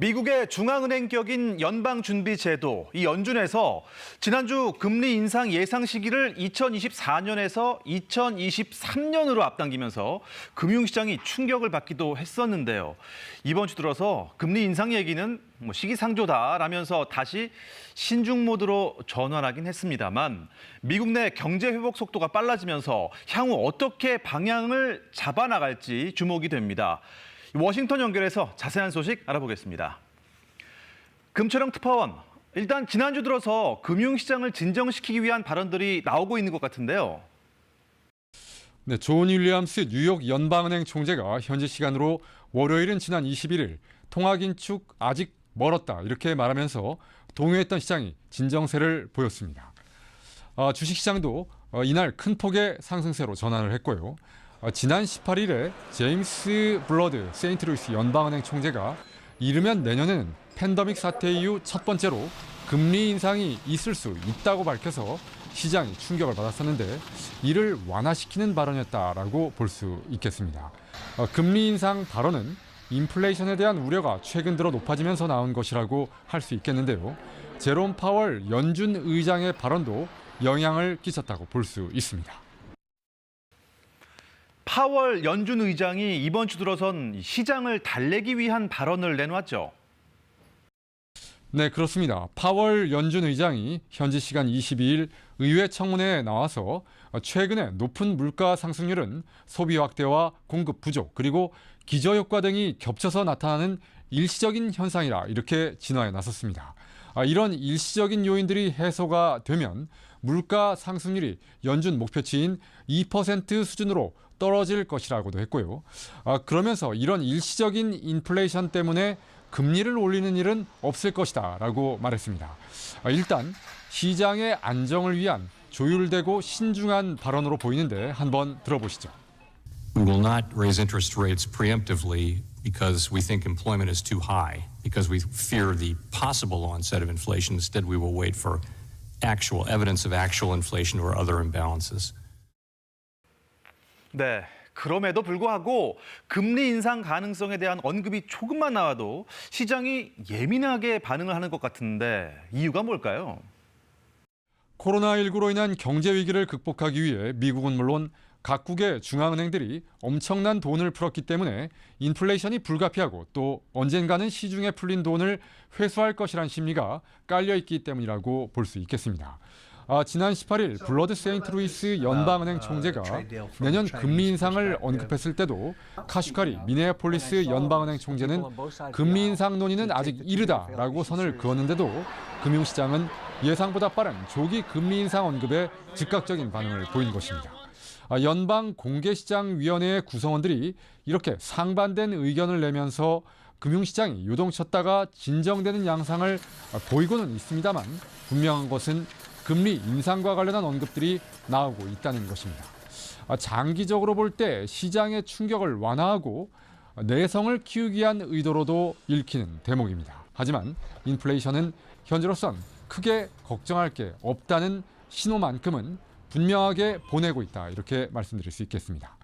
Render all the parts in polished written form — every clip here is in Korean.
미국의 중앙은행격인 연방준비제도, 이 연준에서 지난주 금리 인상 예상 시기를 2024년에서 2023년으로 앞당기면서 금융시장이 충격을 받기도 했었는데요. 이번 주 들어서 금리 인상 얘기는 시기상조다라면서 다시 신중 모드로 전환하긴 했습니다만 미국 내 경제 회복 속도가 빨라지면서 향후 어떻게 방향을 잡아나갈지 주목이 됩니다. 워싱턴 연결해서 자세한 소식 알아보겠습니다. 금철영 특파원, 일단 지난주 들어서 금융시장을 진정시키기 위한 발언들이 나오고 있는 것 같은데요. 네, 존 윌리엄스 뉴욕 연방은행 총재가 현지 시간으로 월요일인 지난 21일 통화 긴축 아직 멀었다 이렇게 말하면서 동요했던 시장이 진정세를 보였습니다. 주식시장도 이날 큰 폭의 상승세로 전환을 했고요. 지난 18일에 제임스 블러드 세인트루이스 연방은행 총재가 이르면 내년에는 팬데믹 사태 이후 첫 번째로 금리 인상이 있을 수 있다고 밝혀서 시장이 충격을 받았었는데 이를 완화시키는 발언이었다라고 볼 수 있겠습니다. 금리 인상 발언은 인플레이션에 대한 우려가 최근 들어 높아지면서 나온 것이라고 할 수 있겠는데요. 제롬 파월 연준 의장의 발언도 영향을 끼쳤다고 볼 수 있습니다. 파월 연준 의장이 이번 주 들어선 시장을 달래기 위한 발언을 내놓았죠. 네, 그렇습니다. 파월 연준 의장이 현지 시간 22일 의회 청문회에 나와서 최근에 높은 물가 상승률은 소비 확대와 공급 부족 그리고 기저효과 등이 겹쳐서 나타나는 일시적인 현상이라 이렇게 진화에 나섰습니다. 이런 일시적인 요인들이 해소가 되면 물가 상승률이 연준 목표치인 2% 수준으로 떨어질 것이라고도 했고요. 그러면서 이런 일시적인 인플레이션 때문에 금리를 올리는 일은 없을 것이다 라고 말했습니다. 일단 시장의 안정을 위한 조율되고 신중한 발언으로 보이는데 한번 들어보시죠. We will not raise interest rates preemptively because we think employment is too high, because we fear the possible onset of inflation. Instead, we will wait for actual evidence of actual inflation or other imbalances. 네, 그럼에도 불구하고 금리 인상 가능성에 대한 언급이 조금만 나와도 시장이 예민하게 반응을 하는 것 같은데 이유가 뭘까요? 코로나19로 인한 경제 위기를 극복하기 위해 미국은 물론 각국의 중앙은행들이 엄청난 돈을 풀었기 때문에 인플레이션이 불가피하고 또 언젠가는 시중에 풀린 돈을 회수할 것이란 심리가 깔려있기 때문이라고 볼 수 있겠습니다. 지난 18일 블러드 세인트루이스 연방은행 총재가 내년 금리 인상을 언급했을 때도 카슈카리 미네아폴리스 연방은행 총재는 금리 인상 논의는 아직 이르다라고 선을 그었는데도 금융시장은 예상보다 빠른 조기 금리 인상 언급에 즉각적인 반응을 보인 것입니다. 연방공개시장위원회의 구성원들이 이렇게 상반된 의견을 내면서 금융시장이 요동쳤다가 진정되는 양상을 보이고는 있습니다만 분명한 것은 금리 인상과 관련한 언급들이 나오고 있다는 것입니다. 장기적으로 볼 때 시장의 충격을 완화하고 내성을 키우기 위한 의도로도 읽히는 대목입니다. 하지만 인플레이션은 현재로선 크게 걱정할 게 없다는 신호만큼은 분명하게 보내고 있다 이렇게 말씀드릴 수 있겠습니다.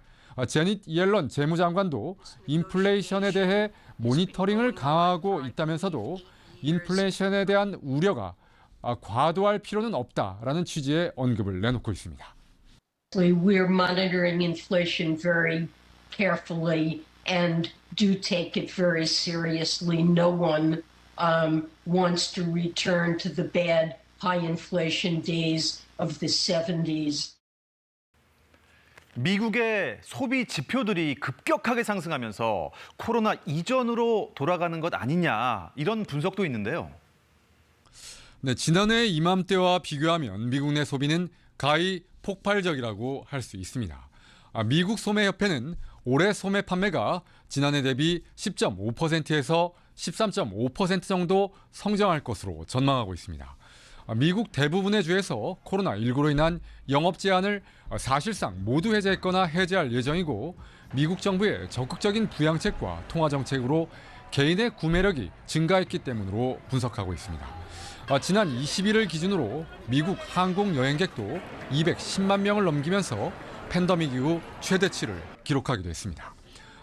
제닛 옐런 재무장관도 인플레이션에 대해 모니터링을 강화하고 있다면서도 인플레이션에 대한 우려가 과도할 필요는 없다라는 취지의 언급을 내놓고 있습니다. We're monitoring inflation very carefully and do take it very seriously. No one wants to return to the bad high inflation days of the 70s. 미국의 소비 지표들이 급격하게 상승하면서 코로나 이전으로 돌아가는 것 아니냐 이런 분석도 있는데요. 네, 지난해 이맘때와 비교하면 미국 내 소비는 가히 폭발적이라고 할 수 있습니다. 미국 소매협회는 올해 소매 판매가 지난해 대비 10.5%에서 13.5% 정도 성장할 것으로 전망하고 있습니다. 미국 대부분의 주에서 코로나19로 인한 영업 제한을 사실상 모두 해제했거나 해제할 예정이고 미국 정부의 적극적인 부양책과 통화 정책으로 개인의 구매력이 증가했기 때문으로 분석하고 있습니다. 지난 21일 기준으로 미국 항공 여행객도 210만 명을 넘기면서 팬데믹 이후 최대치를 기록하기도 했습니다.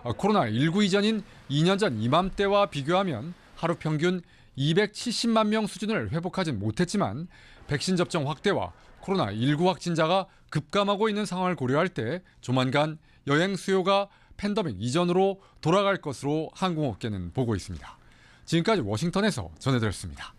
코로나19 이전인 2년 전 이맘때와 비교하면 하루 평균 270만 명 수준을 회복하진 못했지만 백신 접종 확대와 코로나19 확진자가 급감하고 있는 상황을 고려할 때 조만간 여행 수요가 팬데믹 이전으로 돌아갈 것으로 항공업계는 보고 있습니다. 지금까지 워싱턴에서 전해드렸습니다.